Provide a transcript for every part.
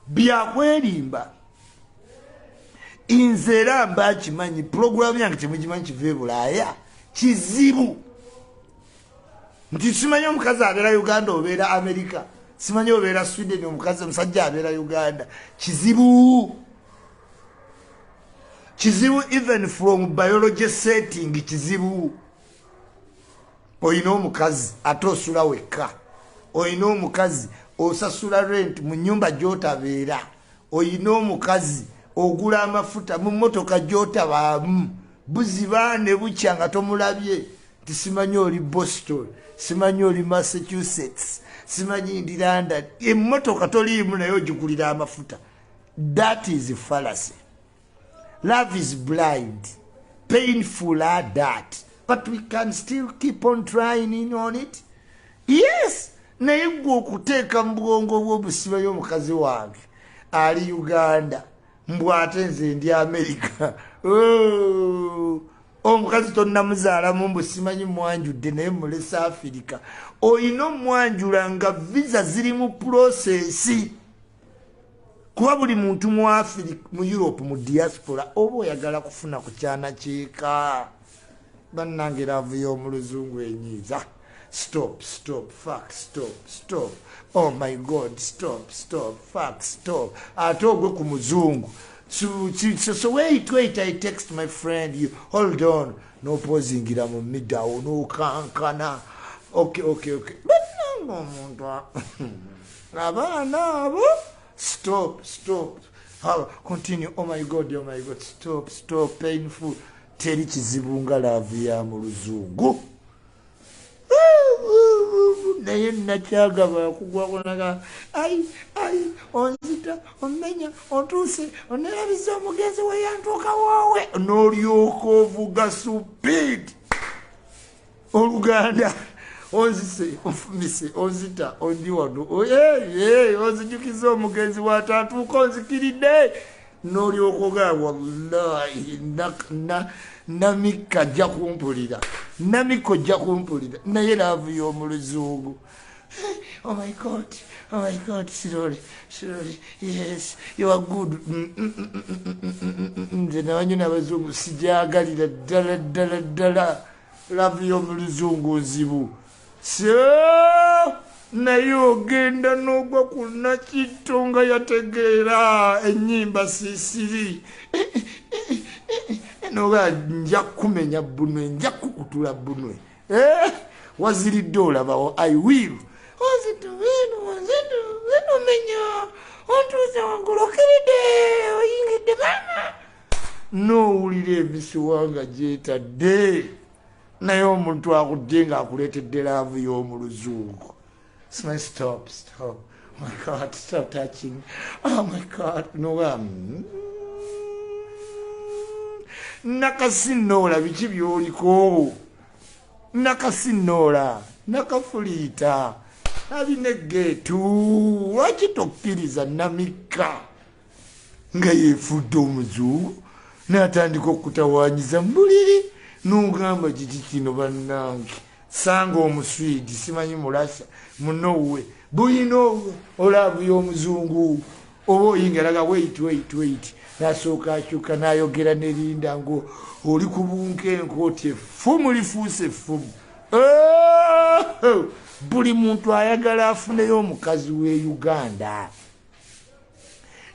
byakwerimba inze era mba kimanyi programu yange temugimanyi kiva e Bulaaya kizibu nti simanyi omukazi abeera Uganda obeera America simanyi obeera Sweden omukazi omusajja abeera Uganda kizibu even from biology setting kizibu oyina omukazi ate osula wekka oyina omukazi osasula rent mu nyumba gy'otabeera oyina omukazi ogula amafuta mu motoka gy'otabaamu buziba ne bukya nga tomulabye tisimanyi oli Boston simanyi oli Massachusetts simanyi ndi London emmotoka toliimu naye ogigulira amafuta. That is fallacy. Love is blind, painful at that, but we can still keep on trying on it. Yes, naye gwe okuteeka mu bwongo bw'obusiba y'omukazi wange ali Uganda mbwate nze ndi America. Omukazi tonnamuzaala mu mbu simanyi mwanjudde naye mulesa Afirika. Oyina omwanjula nga visa ziri mu prosesi. Kuba buli muntu mu Africa mu Europe mu diaspora oba oyagala kufuna ku kyana kyeka. Bannange laavu y'omuluzungu enyiiza. Stop, fuck, stop. Oh my God, stop, fuck, stop. Ate ogwe ku muzungu. So wait, I text my friend, you hold on. No pausing in a middle, no kankana. Okay. But no, stop. Continue. Oh my God, stop, painful. Teri kizibunga laavu ya muluzungu. Naye nakyagaba kugwako naga ai onzita omenya ontuuse onerabiza omugenzi we yantuuka woowe n'olyoka ovuga supid Oluganda onzise onfumise onzita ondi wano onzijukiza omugenzi watatuuka onzikiridde n'olyoka ogaa wallahi namika jja kumpulira naye laavu y'omuluzungu. Oh my God, slowly, yes, you are good. Nze nabanyu n'abazungu sijagalira ddala laavu y'omuluzungu nzibu. So naye ogenda n'ogwa ku Nakitto nga yategeera ennyimba siisiri. Noga nja kumenya bunwe nja kukutula bunwe waziridde olabawo I will ozitu menya ontuuze wangulokiride oyingidde mama n'owulira emisiwanga gyetadde naye omuntu akudde ng'akuleetedde laavu y'omuluzungu. Stop. Oh my God, stop touching. Oh my God, noga nakasinoola biki byoliko nakasinoola nakafuliita abinegeetu lwaki tokkiriza Namika nga yeefudde omuzungu n'atandika okutawaanyiza mu buliri n'ogamba kiki kino bannange sanga omuswidi simanyi mulasa munowe buyino olaavu y'omuzungu oba oyingalaga wait nasooka akyuka n'ayogera ne Linda ngo oli ku bunkenke oti effumu lifuuse effumu. Buli muntu ayagala afuneyo omukazi w'e Uganda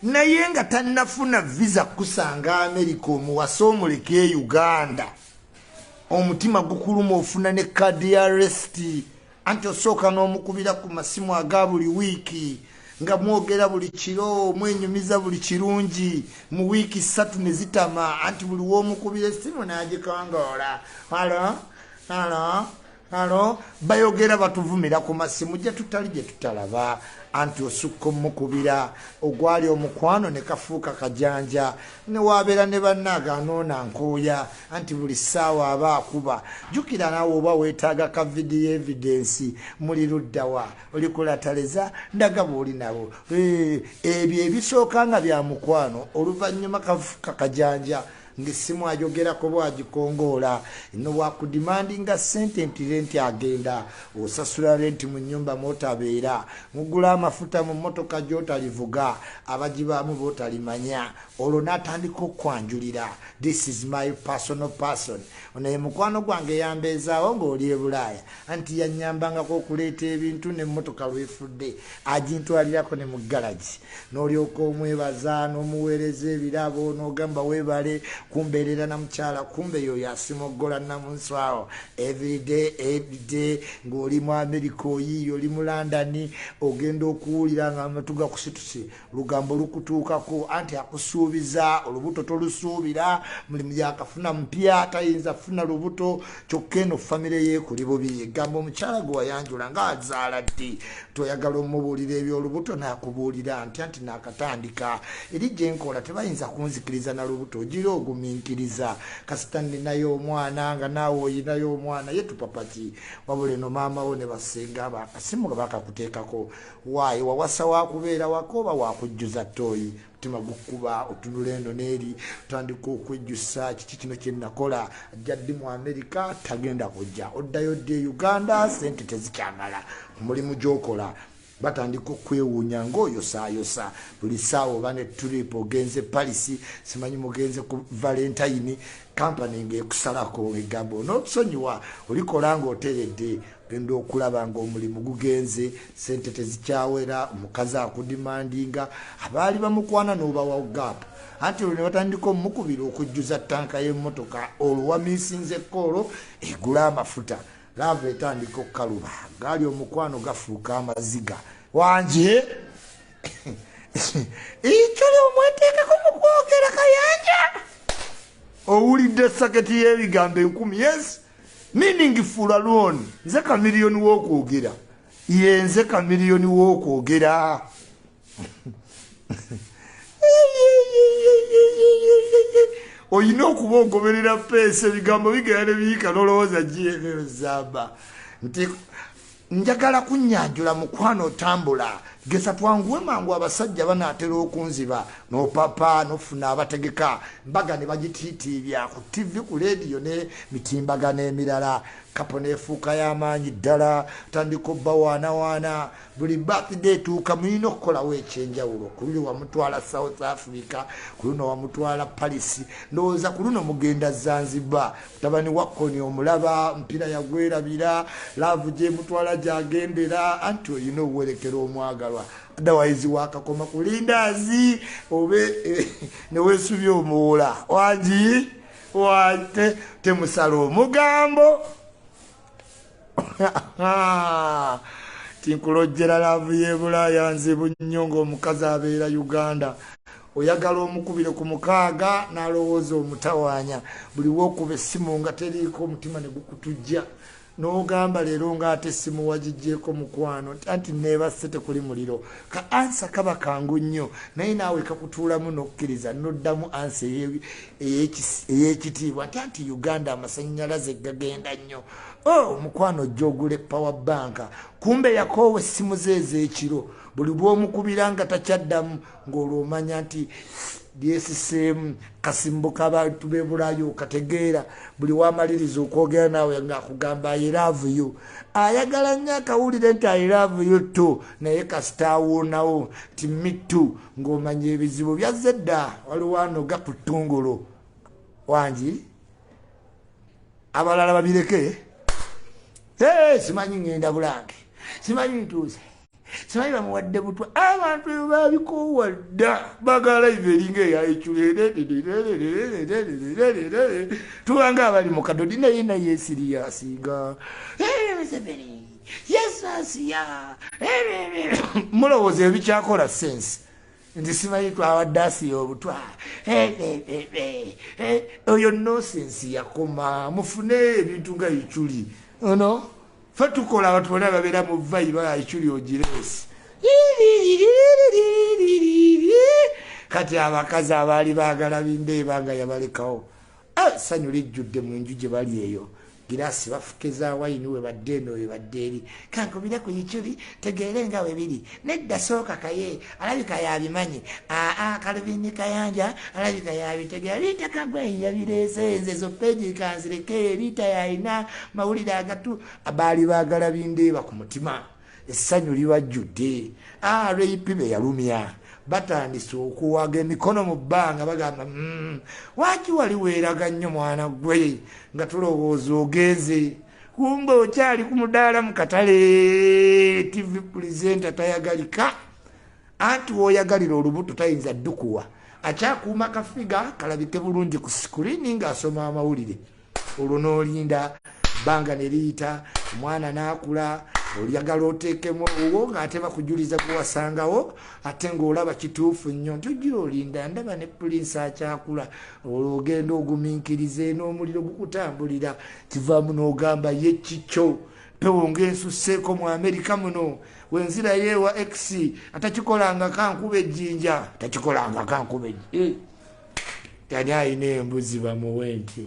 naye nga tannafuna visa kusanga America omuwasa omuleke e Uganda omutima gukuluma ofuna ne kadi ya arresti anti osooka n'omukubira ku masimu aga buli wiiki nga mwogera buli kiro mwenyumiza buli kirungi mu wiiki 3 ne zitama anti buli w'omukubira essimu n'agikangoola halo bayogera batuvumira ku masimu gye tutali gye tutalaba anti osukka omukubira ogwali omukwano ne kafuuka kajanja ne wabeera ne bannaaga anoona nkooya anti buli ssaawa aba akuba. Jjukira naawe oba weetaaga ka video evidence muli luddawa oli kulataleza ndaga bw'oli nabo ebyo ebisooka nga bya mukwano oluvannyuma kafuuka kajanja ng'essimu ajogerako bw'agikongoola ino bwakudimandinga ssente nti renti agenda osasula renti mu nnyumba mw'otabeera mugula amafuta mu mmotoka gy'otalivuga abagibaamu b'otalimanya olwo n'atandika okwanjulira this is my personal person ono ye mukwano gwange yambeezaawo ng'oli e Bulaaya anti yannyambangako okuleeta ebintu n'emmotoka lwefudde agintwalirako ne mu galagi n'olyoka omwebaza n'omuweereza ebirabo n'ogamba weebale kumbeerera na mukyala kumbe yoyo asimoggola namunswawo everyday ng'oli mu America oyiyo oli mu London ogenda okuwulira nga amatu gakusituse lugambo lukutuukako anti akusuubiza olubuto tolusuubira mulimu yakafuna mpya tayinza funa lubuto kyokka eno famire yeekuli bubi egamba omukyala gwe wayanjula ng'azaala ddi toyagala omubuulira ebyolubuto n'akubuulira anti n'akatandika eri gye nkola tebayinza kunzikiriza na lubuto ogira ogumiikiriza kasita ninayo omwana nga naawe oyinayo omwana ye tupapaki wabula eno maama wo ne basenga bakasimu nga bakakuteekako waayi wawasa wakubeera wako oba wakujjuza ttooyi mutima gukuba otunula eno n'eri otandika okwejjusa kiki kino kye nakola ajja ddi mu America tagenda kujja oddayo ddi e Uganda sente tezikyamala omulimu gy'okola batandika okwewuunya ng'oyosaayosa buli ssaawa oba ne trip ogenze Paris simanyi mugenze ku Valentine kampani ng'ekusalako egamba onotusonyiwa olikola ng'oteredde genda okulaba ng'omulimu gugenze sente tezikyawera omukazi akudimandinga abaali bamukwana n'obawa gaapu anti olwo ne batandika omukubira okujjuza ttanka y'emmotoka olwo wamiisinze koolo egula amafuta lava etandika okukaluba gaali omukwano gafuuka amaziga wanje ekyoli omweteekako mu kwogera kayanja owulidde saketi y'ebigambo 1000 yes meaning full alone nze kamiliyoni w'okwogera yenze kamiliyoni w'okwogera oyina okuba ogoberera peesa ebigambo bigera ne biyika n'olowooza gyebezamba nti njagala kunnyanjula mukwano otambula gesa twanguwe mangu abasajja banaatera okunziba n'opapa n'ofuna abategeka mbaga ne bagitiitiibya ku TV ku leediyo ne mitimbagano emirala kapo neefuuka y'amaanyi ddala tandika obba waanawaana buli birthday tuuka mulina okukolawo ekyenjawulo ku luno wamutwala South Africa ku luno wamutwala Paris ndowooza ku luno mugenda Zanzibar mutabani wakkoni omulaba mpira yagwerabira laavu gyemutwala gyagendera anti oyina owerekera omwagalwa otherwise wakakoma ku lindaazi obe neweesubye omuwola wangi wate temusala omugambo tinkulojjera laavu y'e Bulaaya nzibu nnyo ng'omukazi abeera Uganda oyagala omukubire ku 6 n'alowooza omutawaanya buli w'okuba essimu nga teriiko omutima ne gukutujja n'ogamba leero ng'ate essimu wagiggyeko mukwano anti neebasse tekuli muliro ka ansa kaba kangu nnyo naye naawe kakutuulamu n'okkiriza n'oddamu ansa ey'ekitiibwa anti Uganda amasannyalaze gagenda nnyo mukwano ojja ogule power bank kumbe yakoowa essimu ze ez'ekiro buli bw'omukubira nga takyaddamu ng'olwo omanya nti DSSM kasimbo k'abantu b'e Bulaaya okategeera buli wamaliriza okwogera naawe ng'akugamba I love you ayagala nnyo akawulire nti I love you too naye kasita awuunawo nti me too ng'omanya ebizibu byazze dda waliwo ano gakuttungulo wangi abalala babireke simanyi ngenda Bulange simanyi ntuuze simanyi bamuwadde butwa abantu babikoowa dda bagala ive eringa eyayecule tubanga abali mu kadodi naye naye siriyasiga yesasiya mulowooza ebikyakola sensi nti simanyi twawadde asiya obutwa oyo nosensi yakoma mufune ebintu nga iculi ono fe tukola abantu bonna babeera mu vayiba iculi ogiresi kati abakazi abaali baagala Bindeeba nga yabalekawo sanyu lijjudde mu nju gye bali eyo girasi bafukeza wayini we badde eno we badde eri kankubira ku yikyuli tegeere nga we biri nedda sooka kaye alabika yabimanyi kalubini kayanja alabika yabitegeera liita kagwe yabireese nze zo peegi kanzireke liita yayina mawulire agatu abaali baagala Bindeeba ku mutima essanyu libajjudde reyipi be yalumya batandise okuwaga emikono mu bbanga bagamba waki wali weeraga nnyo mwana gwe nga tulowooza ogenze kumbe okyali ku mudaala mu katale TV presenter tayagalika anti woyagalira olubuto tayinza ddukuwa akyakuuma kafiga kalabike bulungi ku sikuriini ng'asoma amawulire olwo n'olinda bbanga ne liyita omwana n'akula oliyagala oteekemu owo ng'ate bakujuliza kuwasangawo ate ng'olaba kituufu nnyo nti ojjira olinda ndaba ne pulinsi akyakula olwo ogenda ogumiikirize n'omuliro gukutambulira kivaamu n'ogamba ye kikyo pewo ng'ensusseeko mu Amerika muno wenzirayo ewa X atakikolanga kankuba ejjinja takikolanga kankuba tani ayina embuzi bamuwente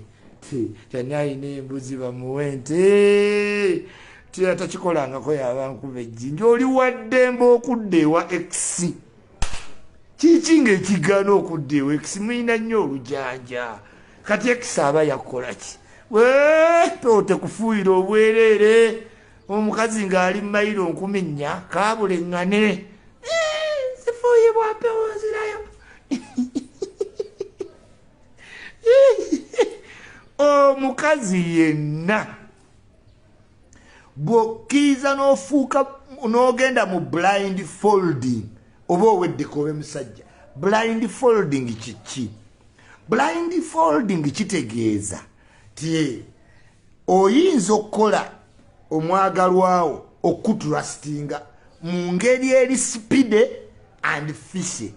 tani ayina embuzi bamuwente takikolangako yabankuba ejjinja oli waddemba okudda ewa X kiki ng'ekigaana okudda ewa X muyina nnyo olujanja kati X aba yakolaki weepe otekufuuyira obwereere omukazi ng'ali mayiro 4,000 kabuleŋŋane sifuuyibwa mpewo nzirayo omukazi yenna bw'okkiriza n'ofuuka n'ogenda mu blind folding oba oweddeko obe musajja blind folding kiki blind folding kitegeeza ti oyinza okukola omwagalwawo okutrustinga mu ngeri eri spide and fishe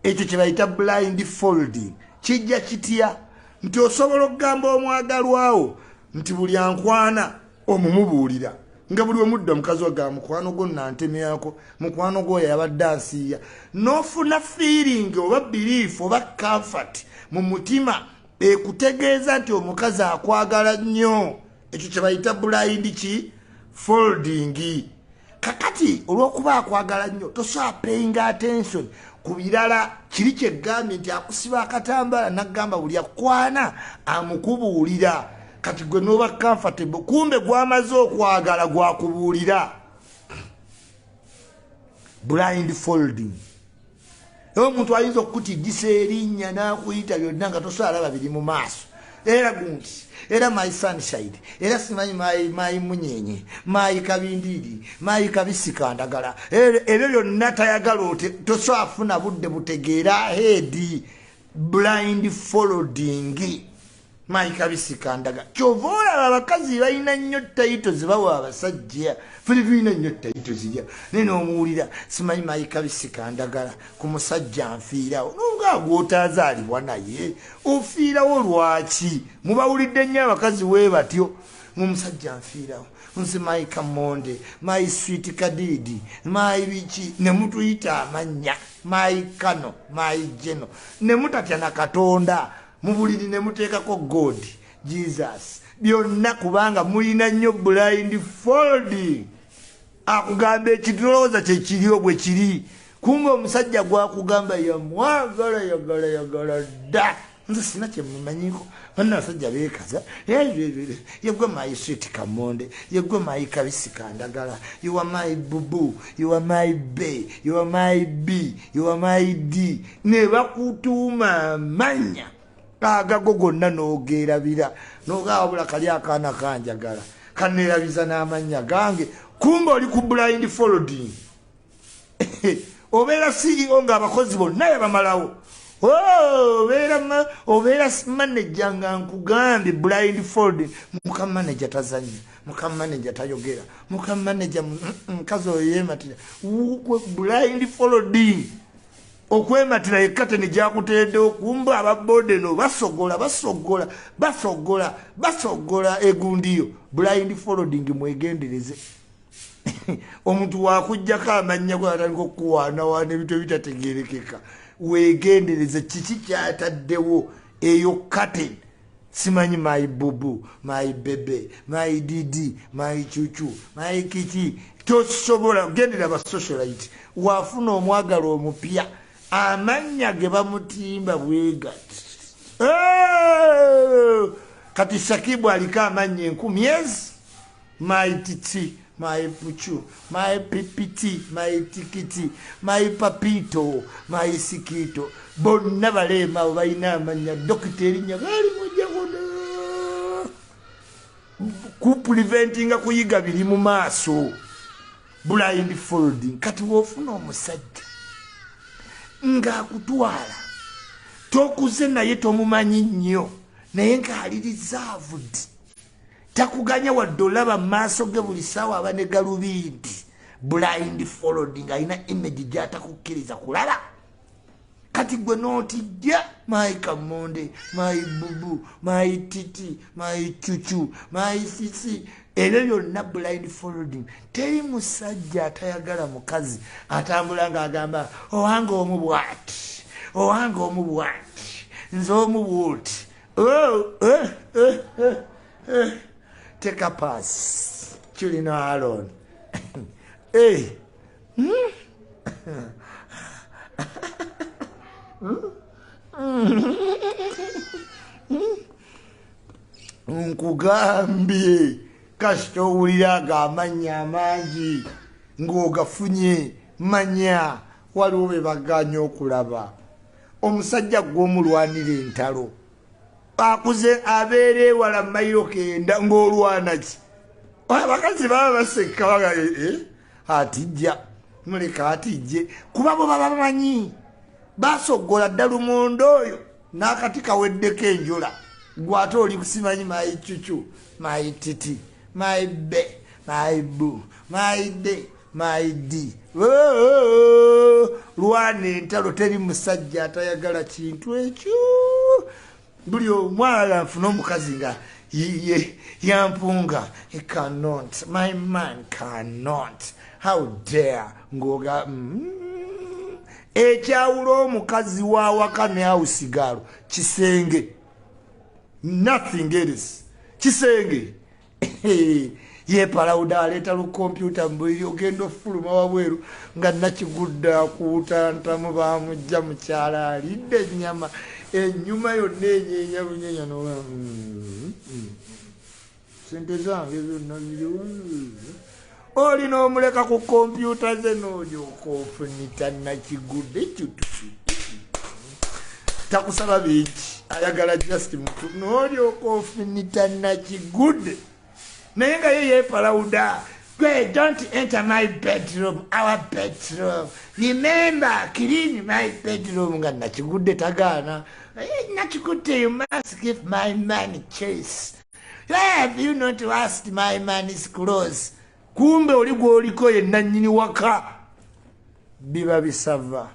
ekyo kye bayita blind folding kijja kitya nti osobola okugamba omwagalwawo nti buli ankwana omumubuulira nga buli omudda mukazi waga mukwano gwo nantemyako mukwano gwoyo yabadde ansiiya n'ofuna feeling oba belief oba comfort mu mutima ekutegeeza nti omukazi akwagala nnyo ekyo kye bayita blind ki folding kakati olw'okuba akwagala nnyo tosobola paying attention ku birala kiri kyegambye nti akusiba akatambala naggamba buli akwana amukubuulira kati gwe noba comfortable kumbe gwamaze okwagala gwakubuulira blind folding omuntu ayinza okukutijjisa erinnya n'akuyita byonna nga tosobola alaba biri mu maaso era gunti era my sunshine era simanyi mayi munyenye mayi kabindiri mayi kabisikandagala ebyo byonna tayagala tosobola afuna budde butegeera heedi blind folding mayi kabisikandagala kyova olaba abakazi balina nnyo tayito zibawa abasajja filipina nnyo tayito zirya naye n'omuwulira simanyi mayi kabisikandagala ku musajja nfiirawo nonga gw'otazaalibwa naye ofiirawo lwaki mubawulidde nnyo abakazi we batyo omusajja nfiirawo nze mayi kamonde mayi switi kadidi mayi biki ne mutuyita amannya mayi kano mayi jeno ne mutatya na Katonda mubuliri ne muteekako God Jesus byonna kubanga mulina nnyo blind folding akugamba ekitolooza kyekiri bwe kiri kumbe omusajja gwakugamba yamwagala yagala dda nze sina kyemumanyiko banna abasajja beekaza yegwe mayi sweet kamonde yegwe mayi kabisikandagala you are my bubu you are my bay you are my b you are my d ne bakutuuma amanya agago gonna n'ogeerabira n'ogawabula kali akaana kanjagala kaneerabiza n'amannya gange kumbe oli ku blind folding obeera CEO ng'abakozi bonna yabamalawo obeera manager nga nkugambye blind folding muka manager tazanya muka manager tayogera muka manager nkazi oyo yeematira blind folding okwematira yekate ne gyakutereddewo kumba ababode no basogola egundiyo blind folding mwegendereze omuntu wakujjako amannya gwatandika okuwaanawaana ebintu ebitategeerekeka wegendereze kiki kyataddewo eyo kate simanyi my bubu, my bebe, my didi, my chuchu, my kiki. Tosobola gendera ba socialite. Wafuna omwagala omupya. Amanya ge bamutimba bwegati. Kati Shakibu alika amanya enkumi yes. My titi, my puchu, my pipiti, my tikiti, my papito, my sikito. Bonna balema balina amanya dokiteri nyagali mujagono. Ku preventinga kuyiga biri mu maaso. Blindfolding. Kati wofuna omusajja nga akutwala tokuze naye tomumanyi nnyo naye ng'ali reserved takuganya wadde olaba mu maaso ge buli ssaawa aba ne galubindi. Blindfolding alina image gy'atakukkiriza kulaba. Kati gwe n'otijja my kamonde, my bubu, my titi, my chuchu, my sisi. Ero yonna blindfolding. Teri musajja atayagala mukazi atambula ng'agamba owange omubwati, owange omubwati, nze omubuuti. Take a pass. Chilina alone. Hey. Nkugambye kasita owuliraga amanya amangi ng'ogafunye manya waliwo be baganya okulaba. Omusajja gw'omulwanira entalo akuze abeere wala mayiro kenda ng'olwana ki. Abakazi baba baseka baga atijja muleka atijje kuba bo baba bamanyi basogola ddala omundo oyo n'akati kaweddeko enjula gwate oli kusimanyi my chuchu, my titi, my be, my boo, my de, my di. Lwana entalo teri musajja atayagala kintu ekyo. Buli omwala nfuna omukazi nga yampunga. He cannot. My man cannot. How dare ngoga ekyawula omukazi wa waka ne awusigalo kisenge. Nothing else. Kisenge. Ye palauda aleta lu computer mbiri ogendo fuluma wabweru nga nakigudda kuutanta mu bamujja mukyala alidde nyama enyuma yonna enyenya bunyenya no sente zange zonna ziriwo olina omuleka ku computer ze n'olyoka ofunita nakigudde kyutusi takusaba bingi ayagala just mutu n'olyoka ofunita nakigudde naye nga ye yepalauda. Don't enter my bedroom, our bedroom. Remember, clean my bedroom. Nga nakigudde tagana. Nakigudde, you must give my man chase. Have you not asked my man is close? Kumbe oligwo oliko ye nannyini waka. Biba bisava.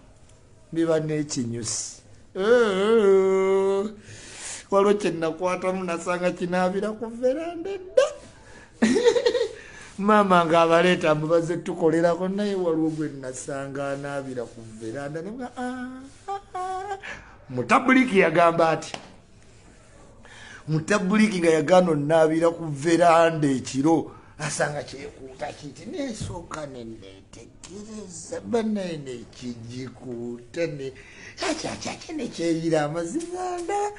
Biba n'ekinyusi. Waliwo kye nakwatamu nasanga kinaabira ku veranda dda. Mama ng'abaleeta mubaze tukolerako naye waliwo gwe nasanga anaabira ku veranda ne mutabuliki yagamba ati mutabuliki nga yagano naabira ku veranda ekiro asanga kyekuuta kiti nesooka neneetegereza banaene ekigikuuta ne akyaki nekyeyira amazimanda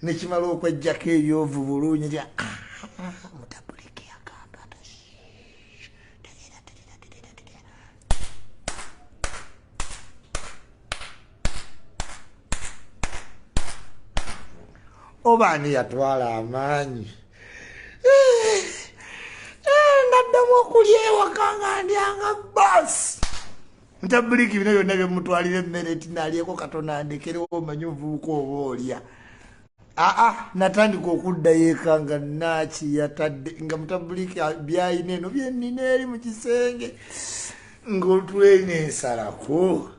nekimala okwejjako ebyovu bulungi tya mutabuliki yagamba obaani yatwala amaanyi naddamu okulya ewaka nga ndyanga basi mutabuliki bino byonna byemutwalira emmere tinaalyeko katono andekerewo omanyi ovubuka oba olya natandika okuddayo eka nga nakiyatadde nga mutabuliki byayina eno byennina eri mu kisenge ng'otulena ensalako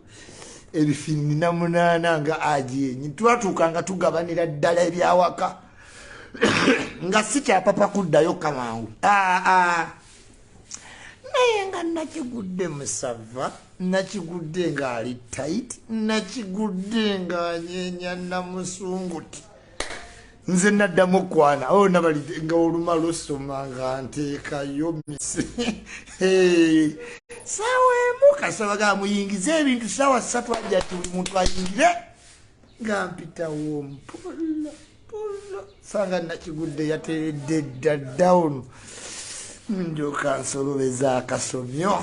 ebifinni na munaana nga ajenyi twatuuka nga tugabanira ddala ebyawaka nga si kyapapa kuddayo kamangu naye nga nakigudde musava nakigudde nga ali tight nakigudde nga anyenya namusunguti nze naddamu kwana nabali nga oluma lusoma nga nteekayo mise sawa emu kasaba ga muyingize ebintu sawa 3 ajja ati buli muntu ayingire nga mpitawo mpola sanga nakigudde yateredde dda down njoka nsolobeza akasomyo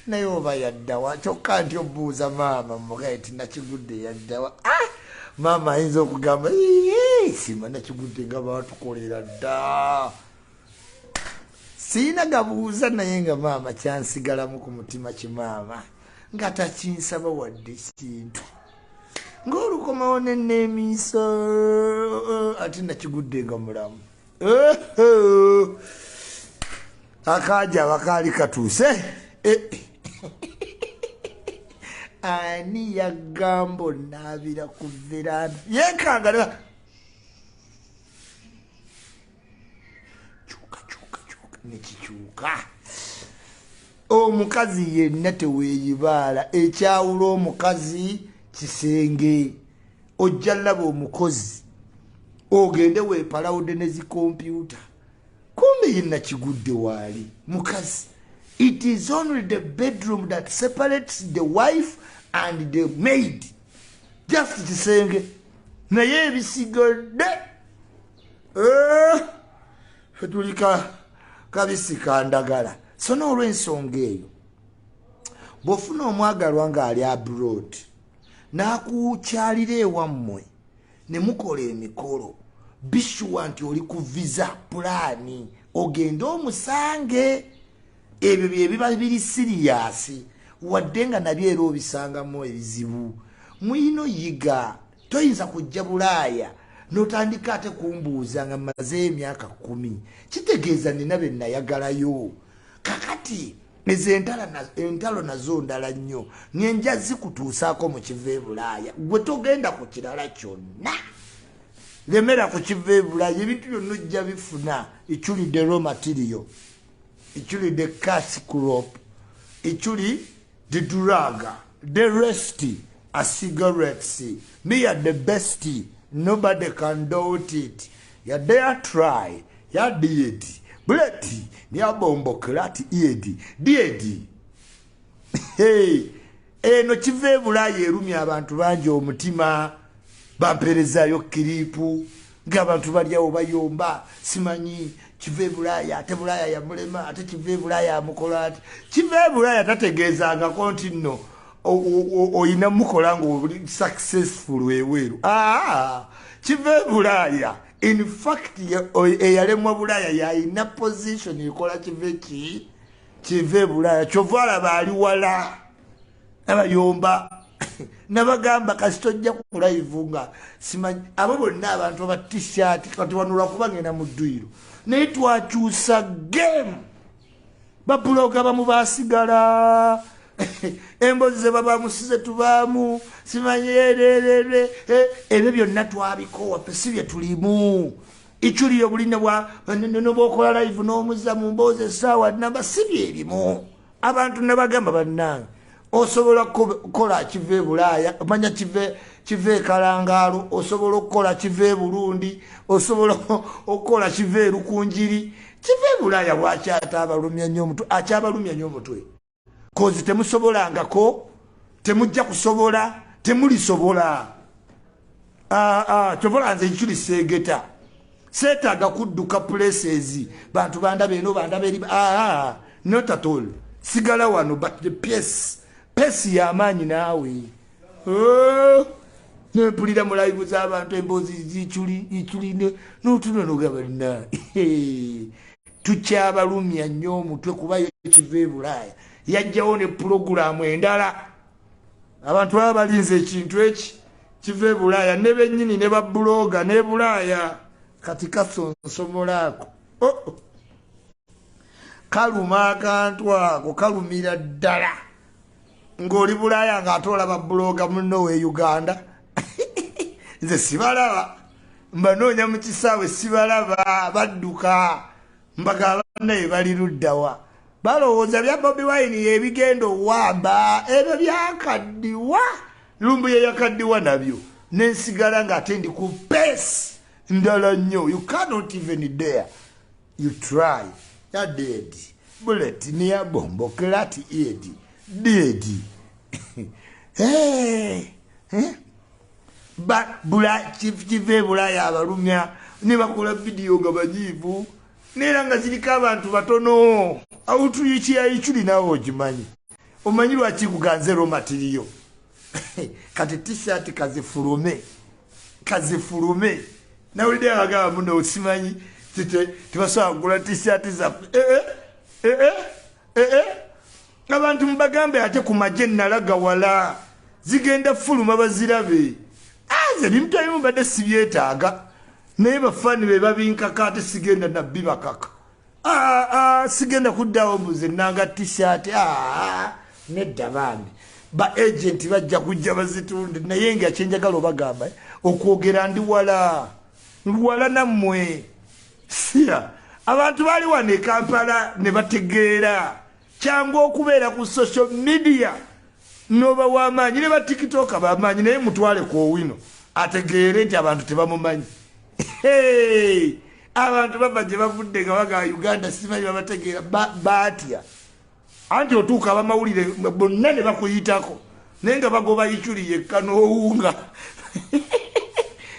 naye oba yaddawa kyokka nti obuuza maama mugaye ti nakigudde yaddawa maama ayinza okugamba sima nakigudde nga batukolera dda siina gabuuza naye nga maama kyansigalamu ku mutima kimaama nga takinsaba wadde kintu ng'olukomawo nenneemiiso ate nakigudde nga mulamu akaja bakaali katuuse ani yagambo naabira ku veranda yekangala kyuka nekikyuka omukazi yenna teweeyibaala ekyawula omukazi kisenge ojja laba omukozi ogende weepalawudde ne zikompyuta kumbe yenna kigudde waali mukazi. It is only the bedroom that separates the wife and the maid. Just kisenge naye ebisigadde fetulika kabisika ndagala. So n'olw'ensonga eyo bw'ofuna omwagalwa ng'ali abroad n'akukyalira ewammwe ne mukola emikolo bishuwa nti oli ku visa pulaani ogende omusange. Ebyo byebiba biri siriyasi wadde nga nabyo era obisangamu ebizibu. Mwino yiga toyinza kujja Bulaaya n'otandika ate kumbuuza nga mmaze emyaka 10 kitegeeza nina bye nayagalayo. Kakati ezo entalo nazo ndala nnyo ngenja zikutuusaako mu kiva e Bulaaya gwe togenda ku kirala kyonna. Lemera ku kiva e Bulaaya ebintu byonna ojja bifuna ekyulidde raw material, ekyuli the cash crop, ekyuli the drug, the rest are cigarettes. Me are the best, nobody can doubt it. Ya dare try, ya did, bleti, ya bombo krati iedi, diedi. Hey, no chive Bulaaya erumya abantu bangi omutima bamperezayo kiripu ng'abantu balyawo bayomba simanyi kive Bulaaya ate Bulaaya yamulema ate kive Bulaaya amukola ati kive Bulaaya tategeezangako nti nno oyina mukola ng'oli successful weweeru. Kive Bulaaya in fact eyalemwa Bulaaya yayina position ekola kive Bulaaya kyova alaba ali wala abayomba nabagamba kasitojja ku live nga simanyi abo bonna abantu aba t-shirt kati wanula kuba ngenda mu dduyiro naye twakyusa game babuloga bamu basigala embozi ze babamusize tubaamu simanyi ebyo byonna twabikowa pesi bye tulimu ikyuliyo buline nobokola live n'omuzza mu mboozi essaawa namba si byerimu abantu nabagamba bannange osobola kukola kive Bulaaya manya kive Kalangaalo osobola okukola kive Burundi osobola okukola kive Lukunjiri kive Bulaaya bwakyata abalumya nnyo omutwe akyabalumya nnyo omutwe kozi temusobolangako temujja kusobola temulisobola kyovola nze ekyuli seegeta seetaaga kudduka places bantu bandabe eno bandabe eri not at all sigala wano but the pesi y'amaanyi naawe nempulira mu live z'abantu emboozi zikyuli n'otunonogaba nna tukyabalumya nnyo omutwe kubayo kive Bulaaya yajjawo ne pulogulaamu endala abantu baba balinze ekintu eki kive Bulaaya ne bennyini ne babuloga ne Bulaaya kati kasonsomolaako kaluma akantu ako kalumira ddala ng'oli Bulaaya ng'ate olaba buloga munno we Uganda nze sibalaba mbanoonya mu kisaawe sibalaba badduka mbaga bannaye bali luddawa balowooza bya Bobi Wine ebigenda owamba ebyo byakaddiwa lumbu ye yakaddiwa nabyo nensigala nga ate ndi ku pace ndala nnyo. You cannot even dare. You try. You're dead. Bullet near bombo klati edi. Dead. Hey. But bula chive bulaya abalumya ne bakola video nga bajivu nera nga zirika abantu batono autu yichi ayichuli nawo jimanyi omanyi lwaki kuganze ro material kati t-shirt kaze furume na ulide agaba muno osimanyi tibasa kugula t-shirt za abantu mbagambe ate ku majenna laga wala zigenda fuluma bazirabe aze bimtayimu bade sibyetaaga naye bafani be babinkaka ate sigenda nabbi bakaka sigenda kuddawo mbuze nanga t-shirt nedda bambi ba agent bajja kujja bazitunde naye nga kyenjagala obagamba okwogera ndi wala nammwe siya abantu bali wano e Kampala ne bategeera kyangu okubeera ku social media noba wamaanyi ne ba TikTok bamaanyi naye mutwale ku Owino ategeere nti abantu tebamumanyi. Abantu baba gye bavudde nga baga Uganda simanyi babategeera batya anti otuuka abamawulire bonna ne bakuyitako naye nga bagoba yichuli yekka n'owunga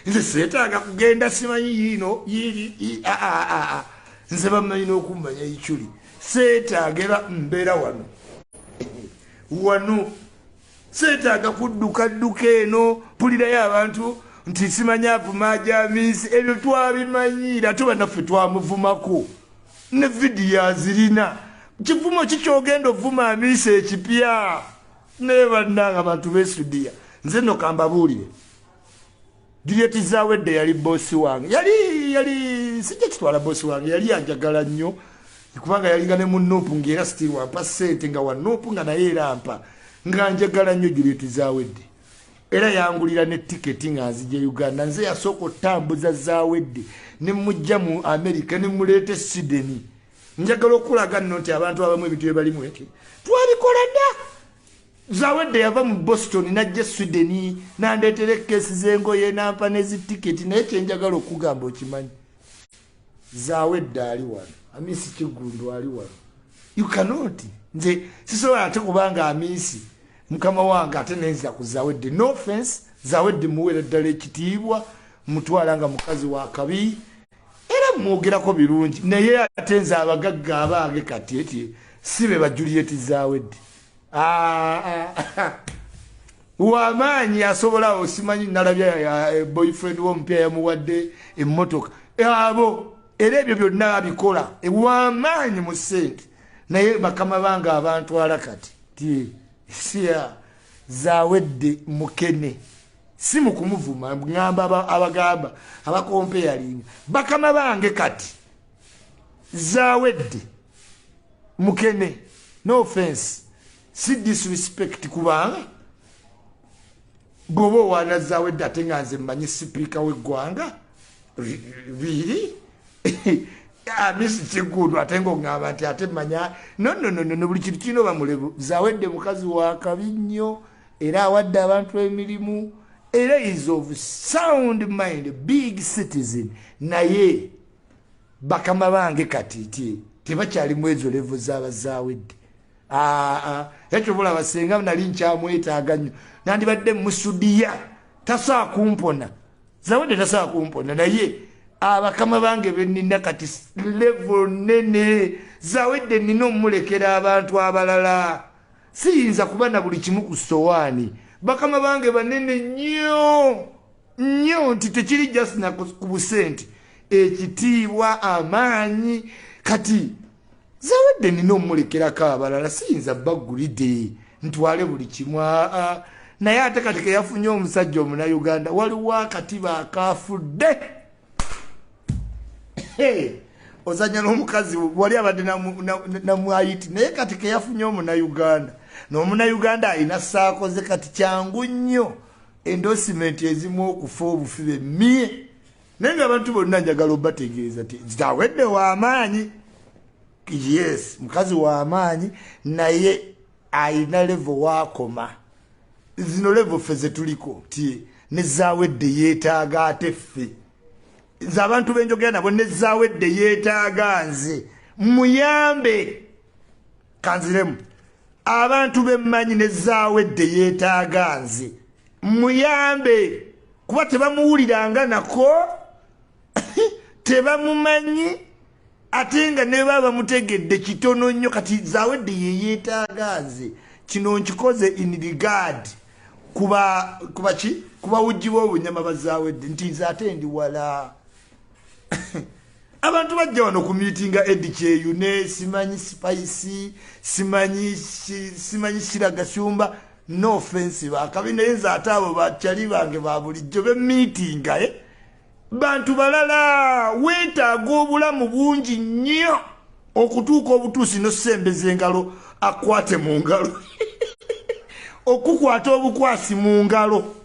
nze seetaaga kugenda simanyi yino yiri nze bamanyi n'okummanya yichuli seetaaga era mbeera wano seetaaga kudduka eno pulirayo abantu nti simanya avuma jamisi ebyo twabimanyira tuba naffe twamuvumako ne vidiyo azirina kivumo kikyogenda ovuma amisi ekipya naye bannanga abantu besudiya nze no kambabuulire Juliet Zawedde yali bosi wange yali sijja kitwala bosi wange yali anjagala nnyo kubanga yalinga ne munnopu ngera still wampa sente nga wannopu nga naye erampa nga njagala nnyo Juliet Zawedde era yangulira ne tiketi nga nzije Uganda nze yasooka otambuza Zawedde ne mujja mu America ne muleete Sydney njagala okulaga nno nti abantu abamu ebintu balimu eki twabikola dda. Zawedde yava mu Boston najja Sydney nandeetere kesi z'engoye nampa n'ezitiketi naye kyenjagala okugamba okimanyi Zawedde ali wano amisi Kigundu ali wano you cannot nze sisobola ate kubanga amisi mukama wange ate nenza ku Zawedde no offense Zawedde muwere ddala ekitiibwa mutwala nga mukazi wa kabi era mwogerako birungi naye ate nze abagagga abange kati eti sibe ba Juliet Zawedde wamaanyi asobola osimanyi nalabya boyfriend w'omupya yamuwadde emmotoka abo era ebyo byonna abikola wamaanyi mu ssente naye bakama bange abantwala kati siya Zawedde mukene si mu kumuvuma ngamba abagamba abakompeyalinga bakama bange kati Zawedde mukene no offense si disrespect kubanga bwoba wana Zawedde ate nga nze mmanyi sipiika w'eggwanga biri amisi Kigundu ate ng'oŋŋamba nti ate manya no buli kintu kirina obamulevu Zawedde mukazi wa kabi nnyo era awadde abantu emirimu era is of sound mind big citizen naye bakama bange kati tebakyalimu ezo levo z'aba Zawedde ekyo bulaba senga nali nkyamwetaaga nnyo nandibadde musudiya tasaa kumpona Zawedde tasaa kumpona naye abakama bange benina kati level nene Zawedde nina omulekera abantu abalala siyinza kuba na buli kimu ku sowaani bakama bange banene nnyo nti tekiri just na ku busente ekitiibwa amaanyi kati Zawedde nina omulekerako abalala siyinza bagulide ntwale buli kimu naye ate kati keyafunye omusajja Omunnayuganda waliwo akatiba akafudde ozanya n'omukazi wali abadde namwayiti naye kati keyafunye Omunnayuganda n'Omunnayuganda alina saakoze kati kyangu nnyo endorsement ezimu okufa obufibe mie naye nga abantu bonna njagala obategeeza ti Zawedde w'amaanyi yes mukazi w'amaanyi naye alina level wakoma zino level ffe ze tuliko ti nezawedde yeetaaga ate ffe nze abantu benjogera nabo nezawedde yeetaaga nze muyambe kanziremu abantu bemmanyi nezawedde yeetaaga nze muyambe kuba tebamuwuliranga nako tebamumanyi ate nga ne baba mutegedde kitono nnyo kati zawedde yeetaaga nze kino nkikoze in regard kuba wujjiwa obunyama bazawedde nti nze ate ndi wala abantu bajja wano ku meetinga edikyeyu ne simanyi spicy simanyi shiragasumba no offensive akabi naye nze ate abo bakyali bange ba bulijjo b'emiitinga bantu balala weetaaga obulamu bungi nnyo okutuuka obutuusi nosembeza engalo akwate mu ngalo okukwata obukwasi mu ngalo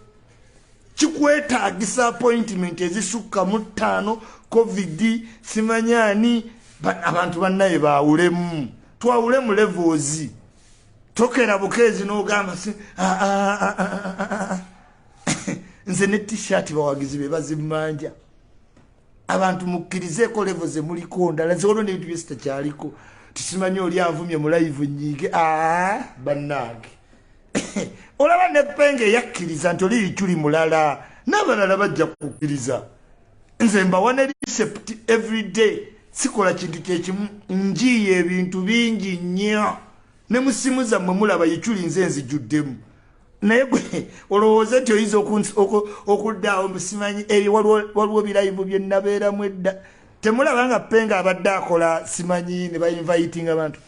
kikwetaagisa appointment ezisukka mu 5 covid simanyani abantu bannaye baawulemu twawulemu levels tokera bukeezi n'ogamba nze ne t-shirt bawagizi be bazimmanja abantu mukkirizeeko levels muliko ndala nzeolo n'ebintu byesi takyaliko tisimanyi oli anvumye mu live nyiige bannange olaba nepenge eyakkiriza nti oli likyuli mulala n'abalala bajja kukkiriza nze mbawa ne recept every day sikola kintu kyekimu njiye ebintu bingi nnyo ne musimu zammwe mulaba yikyuli nze nzijuddemu naye gwe olowooza nti oyinza okuddaawo musimanyi ebyo waliwo birayivu bye nabeeramu edda temulaba nga penga abadde akola simanyi ne bainviting abantu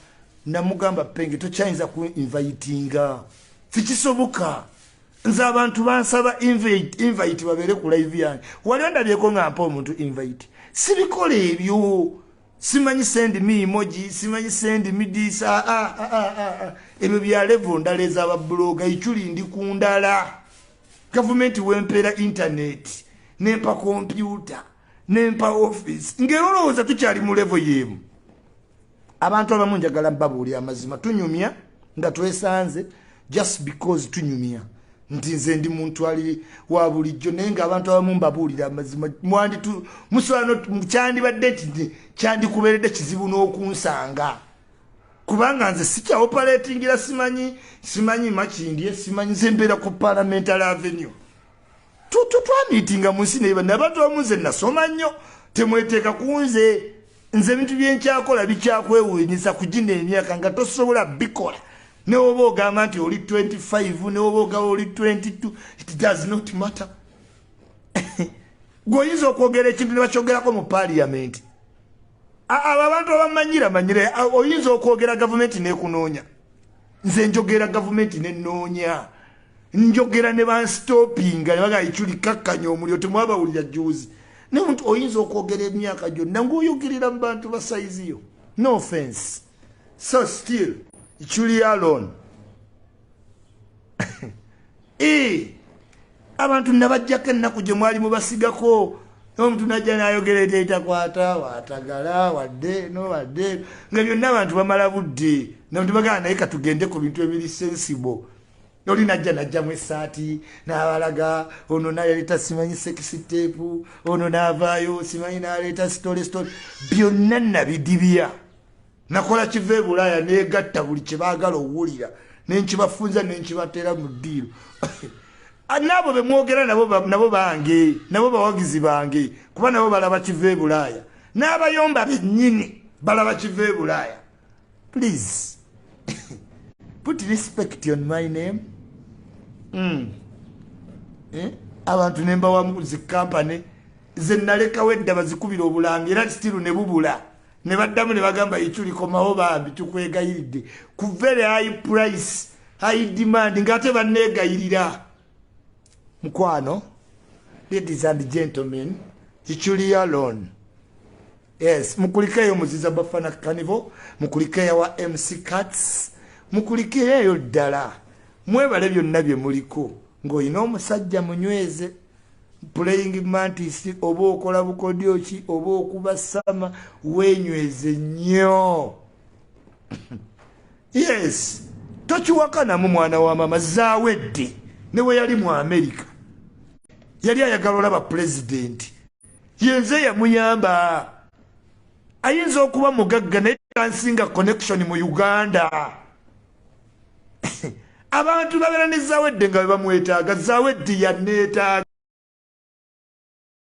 namugamba penge tokyayinza ku invitinga sikisoboka nze abantu bansaba invite babeere ku live yange waliwo ndabyeko nga mpa omuntu invite sibikola ebyo simanyi send me emoji simanyi send me this ebyo bya level ndala ez'ababloga ikyuli ndi ku ndala gavumenti wempeera internet nempa computer nempa office ng'olowooza tukyali mu level yemu abantu abamu njagala mbabuulira amazima tunyumya nga twesanze just because tunyumya nti nze ndi muntu ali wa bulijjo naye ng'abantu abamu mbabuulira amazima musobola kyandibadde nti kyandikubeeredde kizibu n'okunsanga kubanga nze sikya operatingira simanyi makindye simanyi nze mbeera ku parliamentary avenue twamiitinga mu nsi naye abantu abamu nze nasoma nnyo temweteeka ku nze ebintu byenkyakola bikyakwewuunyisa kugina emyaka nga tosobola bikola newoba ogamba nti oli 25 newoba ogamba oli 22 it does not matter gweoyinza okwogera ekintu ne bakyogerako mu parliament abo abantu abamanyire oyinza okwogera gavumenti nekunoonya nze njogera gavumenti nenoonya njogera ne banstopinga nebaga ikyuli kakkanya omuliro temwabawulira juzi naye muntu oyinza okwogera emyaka gyonna ng'oyogerera mu bantu ba saiziyo no offense so still ikyuli alone abantu nabajjako ennaku gye mwali mubasigako omuntu najja nayogera eteetakwata watagala wadde nga byonna abantu bamala budde namuntu bagala naye katugende ku bintu ebiri sensible oli najjamu esaati n'abalaga ono naleeta simanyi sekisiteepu ono n'avaayo simanyi n'aleeta sitole byonna nabidibya nakola kiva ebulaaya neegatta buli kye baagala owulira nenkibafunza nenkibateera mu ddiiro nabo bemwogera nabo bange nabo bawagizi bange kuba nabo balaba kiva ebulaaya n'abayomba bennyini balaba kiva ebulaaya please put respect on my name abantu nembawamu zikampane ze nalekawo edda bazikubira obulanga era stiru ne bubula ne baddamu ne bagamba ikyulikomawo bambi tukwegayiridde ku very high price high demand ng'ate banneegayirira mukwano ladies and gentlemen ikyuli alone yes mukulikeyo muziza bafana carnival mukulikeyo wa MC Cats mukulikeyo ddala mwebale byonna bye muliko ng'olina omusajja munyweze playing mantis oba okola bukodyoki oba okubasama wenyweze nnyo yes tokiwakanamu mwana wa mama zaawedde ne we yali mu America yali ayagala olaba pulezidenti yenze yamuyamba ayinza okuba mugagga naye tansinga connection mu Uganda abantu babeera ne Zawedde nga bwe bamwetaaga Zawedde yaneetaaga